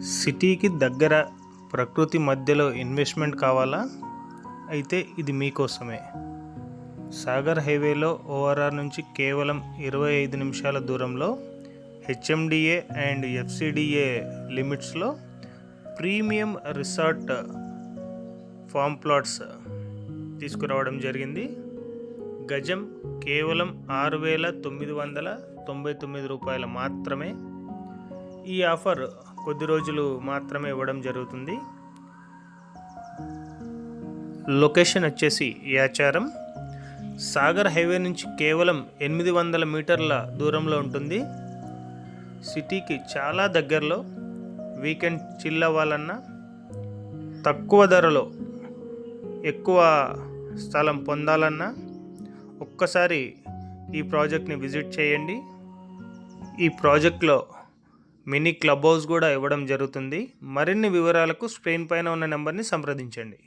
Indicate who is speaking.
Speaker 1: సిటీకి దగ్గర ప్రకృతి మధ్యలో ఇన్వెస్ట్మెంట్ కావాలా? అయితే ఇది మీకోసమే. సాగర్ హైవేలో ఓఆర్ఆర్ నుంచి కేవలం 25 నిమిషాల దూరంలో హెచ్ఎండిఏ అండ్ ఎఫ్సిడిఏ లిమిట్స్లో ప్రీమియం రిసార్ట్ ఫామ్ ప్లాట్స్ తీసుకురావడం జరిగింది. గజం కేవలం 6,999 రూపాయలు మాత్రమే. ఈ ఆఫర్ కొద్ది రోజులు మాత్రమే ఇవ్వడం జరుగుతుంది. లొకేషన్ వచ్చేసి యాచారం. సాగర్ హైవే నుంచి కేవలం 800 మీటర్ల దూరంలో ఉంటుంది. సిటీకి చాలా దగ్గరలో. వీకెండ్ చిల్ అవ్వాలన్నా, తక్కువ ధరలో ఎక్కువ స్థలం పొందాలన్నా ఒక్కసారి ఈ ప్రాజెక్ట్ని విజిట్ చేయండి. ఈ ప్రాజెక్ట్లో మినీ క్లబ్ హౌస్ కూడా ఇవ్వడం జరుగుతుంది. మరిన్ని వివరాలకు స్క్రీన్ పైన ఉన్న నెంబర్ని సంప్రదించండి.